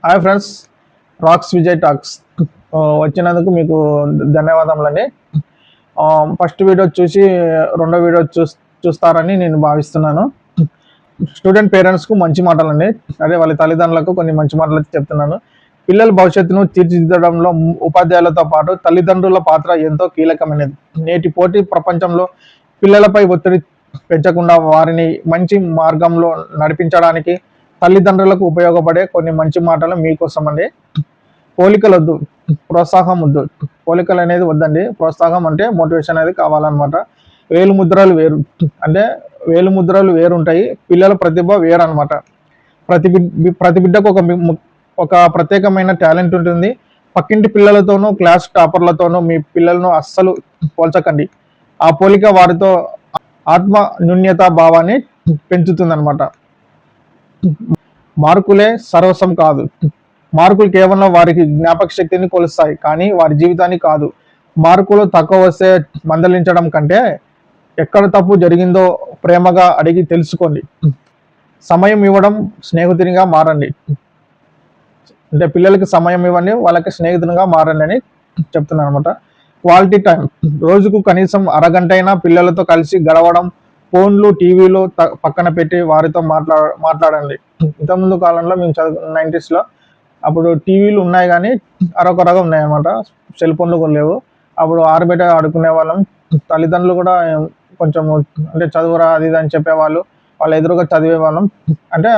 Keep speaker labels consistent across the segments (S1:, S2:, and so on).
S1: Hi friends, rocks Vijay talks వచ్చినందుకు మీకు ధన్యవాదములండి. ఫస్ట్ వీడియో చూసి రెండో వీడియో చూస్తారని నేను భావిస్తున్నాను. స్టూడెంట్ పేరెంట్స్కు మంచి మాటలండి, అదే వాళ్ళ తల్లిదండ్రులకు కొన్ని మంచి మాటలు చెప్తున్నాను. పిల్లల భవిష్యత్తును తీర్చిదిద్దడంలో ఉపాధ్యాయులతో పాటు తల్లిదండ్రుల పాత్ర ఎంతో కీలకమైనది. నేటి పోటీ ప్రపంచంలో పిల్లలపై ఒత్తిడి పెంచకుండా వారిని మంచి మార్గంలో నడిపించడానికి తల్లిదండ్రులకు ఉపయోగపడే కొన్ని మంచి మాటలు మీకోసం అండి. పోలికలు వద్దు, ప్రోత్సాహం వద్దు. పోలికలు అనేది వద్దండి, ప్రోత్సాహం అంటే మోటివేషన్ అనేది కావాలన్నమాట. వేలు ముద్రలు వేరు, అంటే వేలు ముద్రలు వేరు ఉంటాయి, పిల్లల ప్రతిభ వేరు అనమాట. ప్రతి బిడ్డకు ఒక ప్రత్యేకమైన టాలెంట్ ఉంటుంది. పక్కింటి పిల్లలతోనూ క్లాస్ టాపర్లతోనూ మీ పిల్లలను అస్సలు పోల్చకండి. ఆ పోలిక వారితో ఆత్మ న్యూన్యతా భావాన్ని పెంచుతుందన్నమాట. మార్కులే సర్వస్వం కాదు. మార్కులు కేవలం వారికి జ్ఞాపక శక్తిని కొలుస్తాయి, కానీ వారి జీవితాన్ని కాదు. మార్కులు తక్కువ వస్తే మందలించడం కంటే ఎక్కడ తప్పు జరిగిందో ప్రేమగా అడిగి తెలుసుకోండి. సమయం ఇవ్వడం, స్నేహితునిగా మారండి. అంటే పిల్లలకి సమయం ఇవ్వండి, వాళ్ళకి స్నేహితునిగా మారండి అని చెప్తున్నాను అనమాట. క్వాలిటీ టైం, రోజుకు కనీసం అరగంట అయినా పిల్లలతో కలిసి గడవడం. ఫోన్లు, టీవీలు పక్కన పెట్టి వారితో మాట్లాడండి. ఇంతకుముందు కాలంలో మేము 90s అప్పుడు టీవీలు ఉన్నాయి, కానీ అరొకరగా ఉన్నాయి అన్నమాట. సెల్ ఫోన్లు కూడా లేవు. అప్పుడు ఆరుబయట ఆడుకునే వాళ్ళం. తల్లిదండ్రులు కూడా కొంచెం అంటే చదువురా అది ఇది అని చెప్పేవాళ్ళు, వాళ్ళ ఎదురుగా చదివే వాళ్ళం. అంటే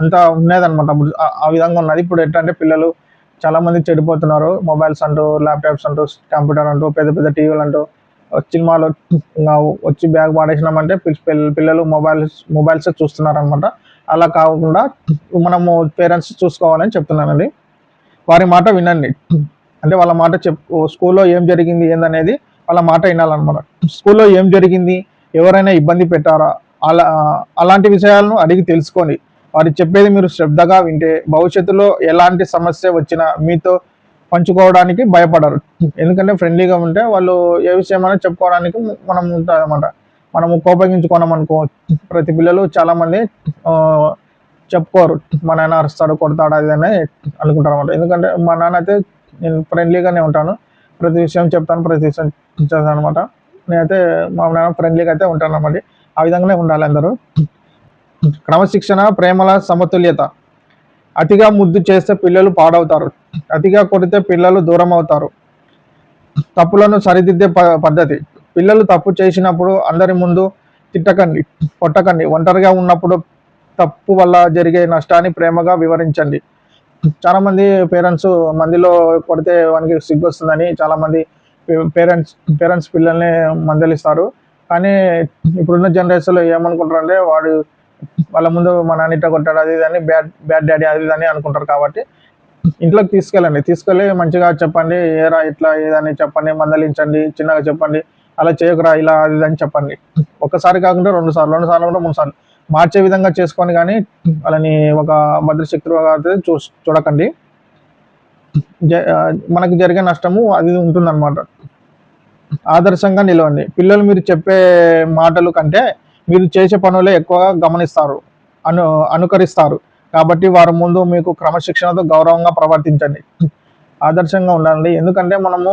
S1: అంత ఉన్నదన్నమాట అప్పుడు, ఆ విధంగా ఉన్నది. ఇప్పుడు ఎట్లంటే పిల్లలు చాలామంది చెడిపోతున్నారు. మొబైల్స్ అంటూ, ల్యాప్టాప్స్ అంటూ, కంప్యూటర్ అంటూ, పెద్ద పెద్ద టీవీలు అంటూ, సినిమాలు వచ్చి బ్యాగ్ పాడేసినామంటే పిల్లలు మొబైల్స్ చూస్తున్నారు అనమాట. అలా కాకుండా మనము పేరెంట్స్ చూసుకోవాలని చెప్తున్నానండి. వారి మాట వినండి, అంటే వాళ్ళ మాట స్కూల్లో ఏం జరిగింది ఏందనేది వాళ్ళ మాట వినాలన్నమాట. స్కూల్లో ఏం జరిగింది, ఎవరైనా ఇబ్బంది పెట్టారా, అలాంటి విషయాలను అడిగి తెలుసుకోండి. వారు చెప్పేది మీరు శ్రద్ధగా వింటే భవిష్యత్తులో ఎలాంటి సమస్య వచ్చినా మీతో పంచుకోవడానికి భయపడరు. ఎందుకంటే ఫ్రెండ్లీగా ఉంటే వాళ్ళు ఏ విషయమైనా చెప్పుకోవడానికి మనం ఉంటుంది అన్నమాట. మనము కోపగించుకున్నాం అనుకో, ప్రతి పిల్లలు చాలామంది చెప్పుకోరు. మా నాన్న అరుస్తాడు, కొడతాడు అది అని అనుకుంటారు అనమాట. ఎందుకంటే మా నాన్న అయితే నేను ఫ్రెండ్లీగానే ఉంటాను, ప్రతి విషయం చెప్తాను, ప్రతి విషయం చేస్తాను అనమాట. నేనైతే మా నాన్న ఫ్రెండ్లీగా అయితే ఉంటాను అన్నమాట. ఆ విధంగానే ఉండాలి అందరూ. క్రమశిక్షణ, ప్రేమల సమతుల్యత. అతిగా ముద్దు చేస్తే పిల్లలు పాడవుతారు, అతిగా కొడితే పిల్లలు దూరం అవుతారు. తప్పులను సరిదిద్దే పద్ధతి. పిల్లలు తప్పు చేసినప్పుడు అందరి ముందు తిట్టకండి, కొట్టకండి. ఒంటరిగా ఉన్నప్పుడు తప్పు వల్ల జరిగే నష్టాన్ని ప్రేమగా వివరించండి. చాలామంది పేరెంట్స్ మందిలో కొడితే వానికి సిగ్గు వస్తుందని చాలామంది పేరెంట్స్ పిల్లల్ని మందలిస్తారు. కానీ ఇప్పుడున్న జనరేషన్లో ఏమనుకుంటారంటే వాళ్ళ ముందు మా నాన్న ఇట్ట కొట్టాడు అది ఇది అని బ్యాడ్ డాడీ అది ఇది అని అనుకుంటారు. కాబట్టి ఇంట్లోకి తీసుకెళ్ళి మంచిగా చెప్పండి, ఏరా ఇట్లా ఏదని చెప్పండి, మందలించండి, చిన్నగా చెప్పండి, అలా చేయకురా ఇలా అది అని చెప్పండి. ఒక్కసారి కాకుండా 2 సార్లు కూడా 3 సార్లు మార్చే విధంగా చేసుకొని, కానీ వాళ్ళని ఒక భద్రశక్తులుగా చూడకండి. మనకు జరిగే నష్టము అది ఉంటుందన్నమాట. ఆదర్శంగా నిలవండి. పిల్లలు మీరు చెప్పే మాటలు కంటే మీరు చేసే పనులే ఎక్కువగా గమనిస్తారు, అనుకరిస్తారు. కాబట్టి వారి ముందు మీకు క్రమశిక్షణతో గౌరవంగా ప్రవర్తించండి. ఆదర్శంగా ఉండాలండి. ఎందుకంటే మనము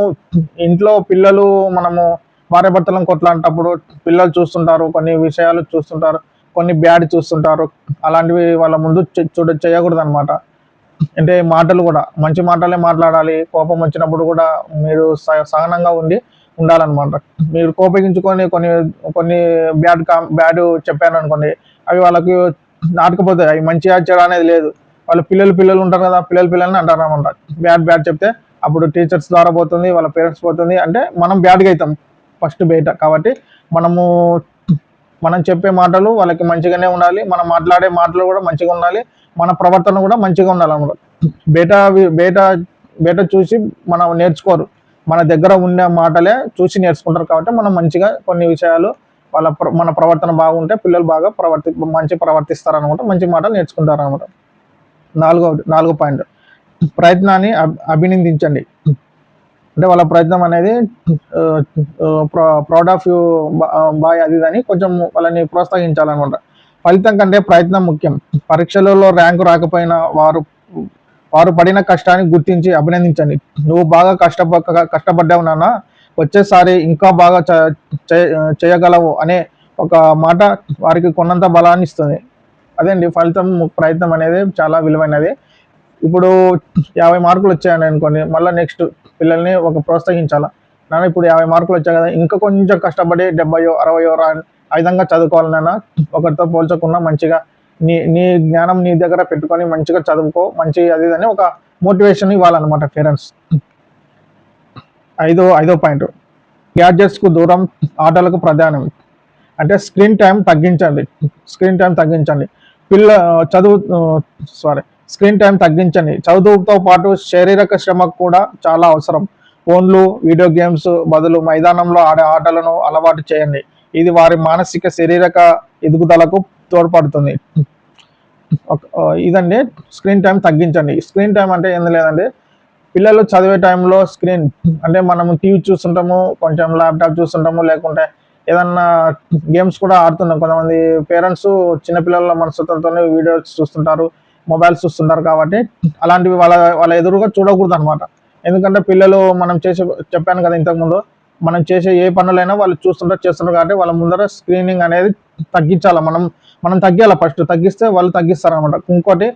S1: ఇంట్లో పిల్లలు మనము భార్యాభర్తలను కొట్లాంటప్పుడు పిల్లలు చూస్తుంటారు, కొన్ని విషయాలు చూస్తుంటారు, కొన్ని బ్యాడ్ చూస్తుంటారు. అలాంటివి వాళ్ళ ముందు చేయకూడదు అనమాట. అంటే మాటలు కూడా మంచి మాటలే మాట్లాడాలి. కోపం వచ్చినప్పుడు కూడా మీరు సహనంగా ఉండాలన్నమాట. మీరు కోపగించుకొని కొన్ని బ్యాడ్ చెప్పారు అనుకోండి, అవి వాళ్ళకి నాటకపోతాయి. అవి మంచిగా చెడు అనేది లేదు. వాళ్ళు పిల్లలు ఉంటారు కదా, పిల్లల్ని అంటారు అనమాట. బ్యాడ్ చెప్తే అప్పుడు టీచర్స్ ద్వారా పోతుంది, వాళ్ళ పేరెంట్స్ పోతుంది. అంటే మనం బ్యాడ్గా అవుతాం ఫస్ట్ బయట. కాబట్టి మనం చెప్పే మాటలు వాళ్ళకి మంచిగానే ఉండాలి, మనం మాట్లాడే మాటలు కూడా మంచిగా ఉండాలి, మన ప్రవర్తన కూడా మంచిగా ఉండాలన్నమాట. బయట చూసి మనం నేర్చుకోరు, మన దగ్గర ఉన్న మాటలే చూసి నేర్చుకుంటారు. కాబట్టి మనం మంచిగా కొన్ని విషయాలు మన ప్రవర్తన బాగుంటే పిల్లలు బాగా మంచి ప్రవర్తిస్తారు అనమాట, మంచి మాటలు నేర్చుకుంటారు అనమాట. నాలుగో పాయింట్, ప్రయత్నాన్ని అభినందించండి. అంటే వాళ్ళ ప్రయత్నం అనేది ప్రౌడ్ ఆఫ్ యూ బాయ్ అది అని కొంచెం వాళ్ళని ప్రోత్సహించాలన్నమాట. ఫలితం కంటే ప్రయత్నం ముఖ్యం. పరీక్షలలో ర్యాంకు రాకపోయినా వారు పడిన కష్టాన్ని గుర్తించి అభినందించండి. నువ్వు బాగా కష్టపడ్డావు నాన్న, వచ్చేసారి ఇంకా బాగా చేయగలవు అనే ఒక మాట వారికి కొన్నంత బలాన్ని ఇస్తుంది. అదే అండి ఫలితం, ప్రయత్నం అనేది చాలా విలువైనది. ఇప్పుడు 50 మార్కులు వచ్చాయని అనుకోండి, మళ్ళీ నెక్స్ట్ పిల్లల్ని ఒక ప్రోత్సహించాలా, నాన్న ఇప్పుడు 50 మార్కులు వచ్చాయి కదా, ఇంకా కొంచెం కష్టపడి 70 60 ఆ విధంగా చదువుకోవాలి నాన్న, ఒకరితో పోల్చకుండా మంచిగా నీ నీ జ్ఞానం నీ దగ్గర పెట్టుకొని మంచిగా చదువుకో, మంచి అది అని ఒక మోటివేషన్ ఇవ్వాలన్నమాట పేరెంట్స్. ఐదో పాయింట్, గ్యాడ్జెట్స్కు దూరం, ఆటలకు ప్రధానం. అంటే స్క్రీన్ టైం తగ్గించండి. పిల్ల చదువు సారీ స్క్రీన్ టైం తగ్గించండి. చదువుతో పాటు శారీరక శ్రమ కూడా చాలా అవసరం. ఫోన్లు, వీడియో గేమ్స్ బదులు మైదానంలో ఆడే ఆటలను అలవాటు చేయండి. ఇది వారి మానసిక శారీరక ఎదుగుదలకు తోడ్పడుతుంది. ఇదండి స్క్రీన్ టైం తగ్గించండి. స్క్రీన్ టైం అంటే ఏం లేదండి, పిల్లలు చదివే టైంలో స్క్రీన్ అంటే మనము టీవీ చూస్తుంటాము, కొంచెం ల్యాప్టాప్ చూస్తుంటాము, లేకుంటే ఏదన్నా గేమ్స్ కూడా ఆడుతున్నాం. కొంతమంది పేరెంట్స్ చిన్నపిల్లల మనస్తత్వంతో వీడియోస్ చూస్తుంటారు, మొబైల్స్ చూస్తుంటారు. కాబట్టి అలాంటివి వాళ్ళ ఎదురుగా చూడకూడదు అనమాట. ఎందుకంటే పిల్లలు మనం చెప్పాను కదా ఇంతకుముందు, మనం చేసే ఏ పనులైనా వాళ్ళు చేస్తుంటారు కాబట్టి వాళ్ళ ముందర స్క్రీనింగ్ అనేది తగ్గించాలి. మనం తగ్గాలి, ఫస్ట్ తగ్గిస్తే వాళ్ళు తగ్గిస్తారు అనమాట. ఇంకోటి,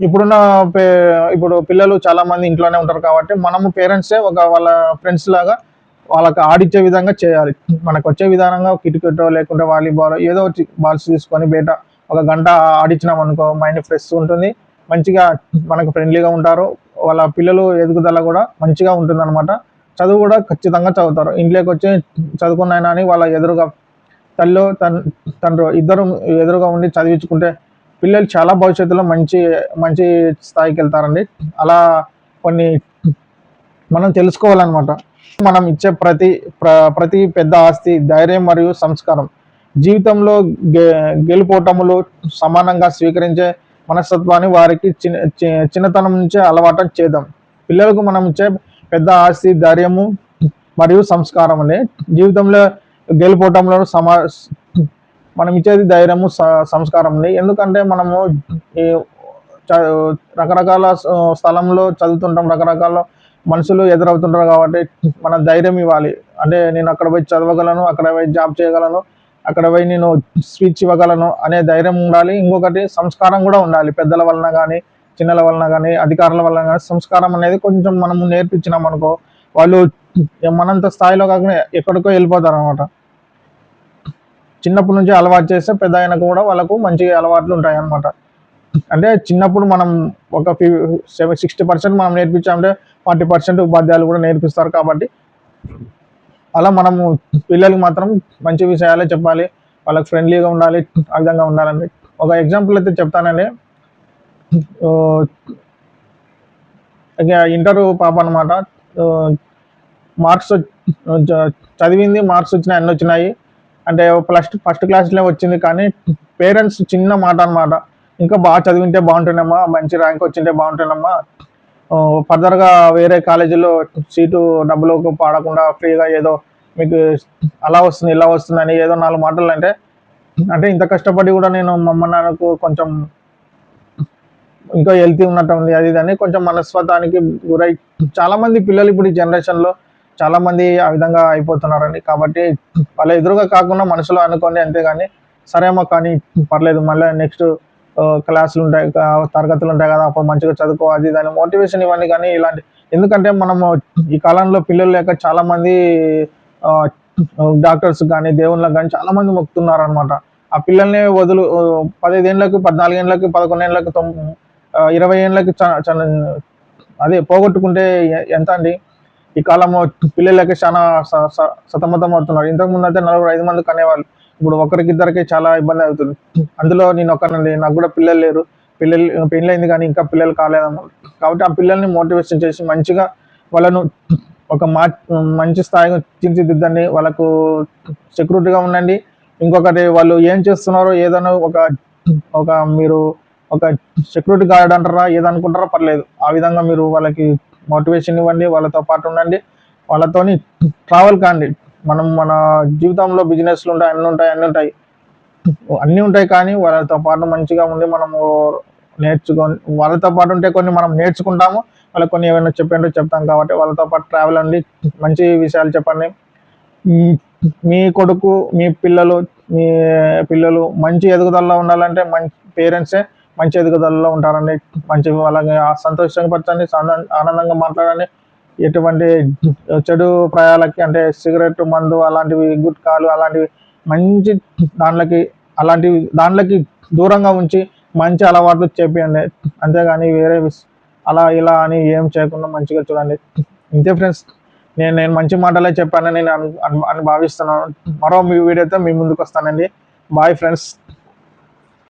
S1: ఇప్పుడు పిల్లలు చాలా మంది ఇంట్లోనే ఉంటారు కాబట్టి మనము పేరెంట్సే వాళ్ళ ఫ్రెండ్స్ లాగా వాళ్ళకి ఆడిచ్చే విధంగా చేయాలి. మనకు వచ్చే విధానంగా కిటికీటో లేకుంటే వాలీబాల్ ఏదో బాల్స్ తీసుకొని బయట ఒక గంట ఆడించినాం అనుకో, మైండ్ ఫ్రెష్ ఉంటుంది, మంచిగా మనకు ఫ్రెండ్లీగా ఉంటారు. వాళ్ళ పిల్లలు ఎదుగుదల కూడా మంచిగా ఉంటుంది అనమాట. చదువు కూడా ఖచ్చితంగా చదువుతారు. ఇంట్లోకి వచ్చి చదువుకున్నాయినా అని వాళ్ళ ఎదురుగా తండ్రి ఇద్దరు ఎదురుగా ఉండి చదివించుకుంటే పిల్లలు చాలా భవిష్యత్తులో మంచి స్థాయికి వెళ్తారండి. అలా కొన్ని మనం తెలుసుకోవాలన్నమాట. మనం ఇచ్చే ప్రతి పెద్ద ఆస్తి ధైర్యం మరియు సంస్కారం. జీవితంలో గెలుపోటములు సమానంగా స్వీకరించే మనస్తత్వాన్ని వారికి చిన్నతనం నుంచే అలవాటు చేద్దాం. పిల్లలకు మనం ఇచ్చే పెద్ద ఆస్తి ధైర్యము మరియు సంస్కారం అండి. జీవితంలో గెలుపోటంలో మనం ఇచ్చేది ధైర్యము సంస్కారం అండి. ఎందుకంటే మనము ఈ రకరకాల స్థలంలో చదువుతుంటాం, రకరకాల మనుషులు ఎదురవుతుంటారు కాబట్టి మన ధైర్యం ఇవ్వాలి. అంటే నేను అక్కడ పోయి చదవగలను, అక్కడ పోయి జాబ్ చేయగలను, అక్కడ పోయి నేను స్పీచ్ ఇవ్వగలను అనే ధైర్యం ఉండాలి. ఇంకొకటి సంస్కారం కూడా ఉండాలి. పెద్దల వలన కానీ, చిన్నల వలన కానీ, అధికారుల వలన కానీ సంస్కారం అనేది కొంచెం మనము నేర్పించినాం అనుకో, వాళ్ళు మనంత స్థాయిలో కాకుండా ఎక్కడికో వెళ్ళిపోతారు అనమాట. చిన్నప్పటి నుంచి అలవాటు చేస్తే పెద్ద అయినాక కూడా వాళ్ళకు మంచి అలవాట్లు ఉంటాయి అన్నమాట. అంటే చిన్నప్పుడు మనం ఒక 60% మనం నేర్పించామంటే 40% ఉపాధ్యాయులు కూడా నేర్పిస్తారు. కాబట్టి అలా మనము పిల్లలకి మాత్రం మంచి విషయాలే చెప్పాలి, వాళ్ళకి ఫ్రెండ్లీగా ఉండాలి, ఆ విధంగా ఉండాలండి. ఒక ఎగ్జాంపుల్ అయితే చెప్తానండి. ఇక ఇంటర్ పాప అనమాట. మార్క్స్ చదివింది, మార్క్స్ వచ్చినాయి, అన్నీ వచ్చినాయి. అంటే ఫస్ట్ క్లాస్లో వచ్చింది. కానీ పేరెంట్స్ చిన్న మాట అనమాట, ఇంకా బాగా చదివింటే బాగుంటుందమ్మా, మంచి ర్యాంక్ వచ్చింటే బాగుంటుందమ్మా, ఫర్దర్గా వేరే కాలేజీలో సీటు డబ్బులకు పాడకుండా ఫ్రీగా ఏదో మీకు అలా వస్తుంది ఇలా వస్తుంది అని ఏదో 4 మాటలు అంటే ఇంత కష్టపడి కూడా నేను మా అమ్మ నాన్నకు కొంచెం ఇంకా హెల్తీ ఉన్నట్టు ఉంది, అది అని కొంచెం మనస్వతానికి గురై చాలామంది పిల్లలు ఇప్పుడు ఈ జనరేషన్లో చాలామంది ఆ విధంగా అయిపోతున్నారండి. కాబట్టి వాళ్ళ ఎదురుగా కాకుండా మనసులో అనుకోండి, అంతేగాని సరే అమ్మా కానీ పర్లేదు, మళ్ళీ నెక్స్ట్ క్లాసులు ఉంటాయి, తరగతులు ఉంటాయి కదా, అప్పుడు మంచిగా చదువుకో, అది దాని మోటివేషన్ ఇవ్వండి. కానీ ఇలాంటి, ఎందుకంటే మనము ఈ కాలంలో పిల్లలు లేక చాలామంది డాక్టర్స్ కానీ దేవుళ్ళకి కానీ చాలామంది మొక్కుతున్నారు అనమాట. ఆ పిల్లల్ని 15 ఏళ్ళకి, 14 ఏళ్ళకి, 11 ఏళ్ళకి, 20 ఏళ్ళకి అదే పోగొట్టుకుంటే ఎంత అండి. ఈ కాలం పిల్లలకి చాలా సతమతం అవుతున్నారు. ఇంతకుముందు అయితే 4-5 మంది కనేవాళ్ళు, ఇప్పుడు ఒకరికిద్దరికి చాలా ఇబ్బంది అవుతుంది. అందులో నేను ఒక్కనండి, నాకు కూడా పిల్లలు లేరు, పెళ్ళైంది కానీ ఇంకా పిల్లలు కాలేదన్నమాట. కాబట్టి ఆ పిల్లల్ని మోటివేషన్ చేసి మంచిగా వాళ్ళను ఒక మంచి స్థాయిగా తీర్చిదిద్దండి, వాళ్ళకు సెక్యూరిటీగా ఉండండి. ఇంకొకటి, వాళ్ళు ఏం చేస్తున్నారో ఏదైనా మీరు ఒక సెక్యూరిటీ గార్డ్ అంటారా, ఏదనుకుంటారో పర్లేదు, ఆ విధంగా మీరు వాళ్ళకి మోటివేషన్ ఇవ్వండి, వాళ్ళతో పాటు ఉండండి, వాళ్ళతోని ట్రావెల్ కాండి. మన జీవితంలో బిజినెస్లు ఉంటాయి, అన్నీ ఉంటాయి, అన్నీ ఉంటాయి కానీ వాళ్ళతో పాటు మంచిగా ఉండి మనము నేర్చుకొని వాళ్ళతో పాటు ఉంటే కొన్ని మనం నేర్చుకుంటాము, వాళ్ళకి కొన్ని ఏమైనా చెప్పండి చెప్తాం కాబట్టి వాళ్ళతో పాటు ట్రావెల్ అండి. మంచి విషయాలు చెప్పండి. మీ కొడుకు మీ పిల్లలు మంచి ఎదుగుదలలో ఉండాలంటే మంచి పేరెంట్సే మంచి ఎదుగుదలలో ఉంటారండి. మంచి వాళ్ళని సంతోషపరచండి, ఆనందంగా మాట్లాడండి. ఎటువంటి చెడు ప్రయాలకి అంటే సిగరెట్ మందు అలాంటివి గుట్కాలు అలాంటివి మంచి దాంట్లోకి దాంట్లోకి దూరంగా ఉంచి మంచి అలవాట్లు చేపియండి. అంతేగాని వేరే అలా ఇలా అని ఏం చేయకుండా మంచిగా చూడండి. ఇంతే ఫ్రెండ్స్, నేను మంచి మాటలే చెప్పానని నేను అని భావిస్తున్నాను. మరో మీ వీడియోతో మీ ముందుకు వస్తానండి. Bye friends.